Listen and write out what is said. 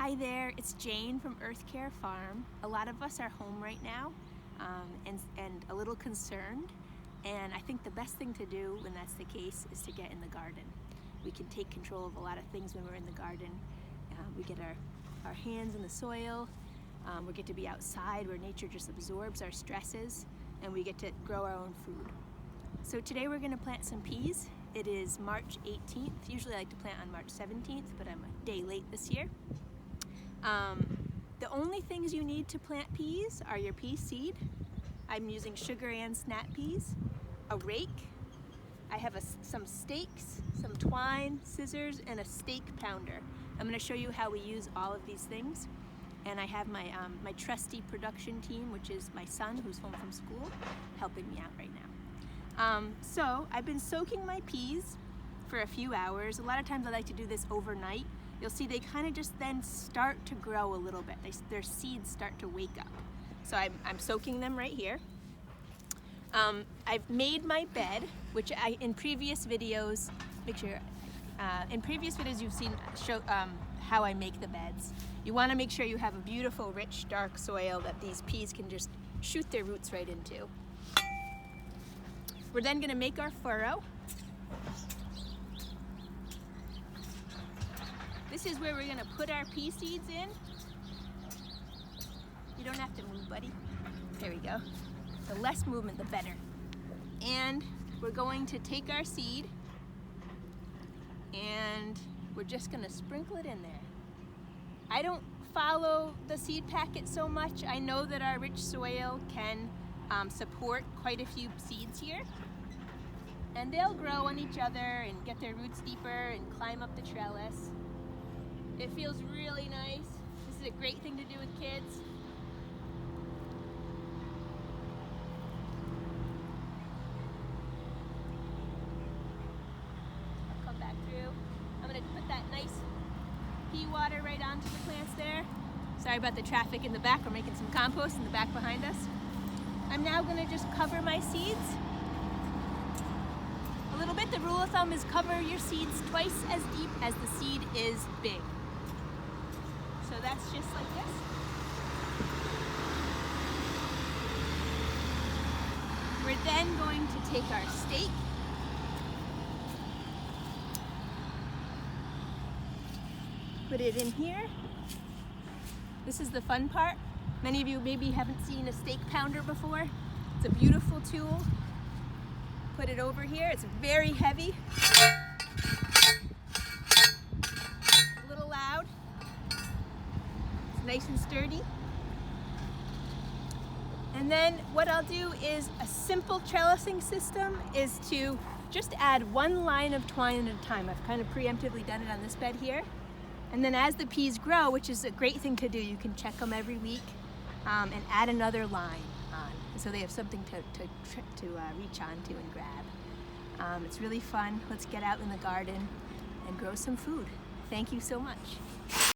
Hi there, it's Jane from Earth Care Farm. A lot of us are home right now and a little concerned, and I think the best thing to do when that's the case is to get in the garden. We can take control of a lot of things when we're in the garden. We get our hands in the soil, we get to be outside where nature just absorbs our stresses, and we get to grow our own food. So today we're going to plant some peas. It is March 18th. Usually I like to plant on March 17th, but I'm a day late this year. The only things you need to plant peas are your pea seed. I'm using sugar and snap peas, a rake. I have some stakes, some twine, scissors, and a stake pounder. I'm going to show you how we use all of these things. And I have my trusty production team, which is my son who's home from school, helping me out right now. So I've been soaking my peas for a few hours. A lot of times I like to do this overnight. You'll see they kind of just then start to grow a little bit. Their seeds start to wake up. So I'm soaking them right here. I've made my bed, which in previous videos, you've seen how I make the beds. You want to make sure you have a beautiful, rich, dark soil that these peas can just shoot their roots right into. We're then going to make our furrow. This is where we're going to put our pea seeds in. You don't have to move, buddy. There we go. The less movement, the better. And we're going to take our seed and we're just going to sprinkle it in there. I don't follow the seed packet so much. I know that our rich soil can support quite a few seeds here. And they'll grow on each other and get their roots deeper and climb up the trellis. It feels really nice. This is a great thing to do with kids. I'll come back through. I'm going to put that nice pea water right onto the plants there. Sorry about the traffic in the back. We're making some compost in the back behind us. I'm now going to just cover my seeds a little bit. The rule of thumb is cover your seeds twice as deep as the seed is big. So that's just like this. We're then going to take our stake, put it in here. This is the fun part. Many of you maybe haven't seen a stake pounder before. It's a beautiful tool. Put it over here. It's very heavy. A little loud. It's nice and sturdy. And then what I'll do is a simple trellising system is to just add one line of twine at a time. I've kind of preemptively done it on this bed here. And then as the peas grow, which is a great thing to do, you can check them every week and add another line on. So they have something to reach onto and grab. It's really fun. Let's get out in the garden and grow some food. Thank you so much.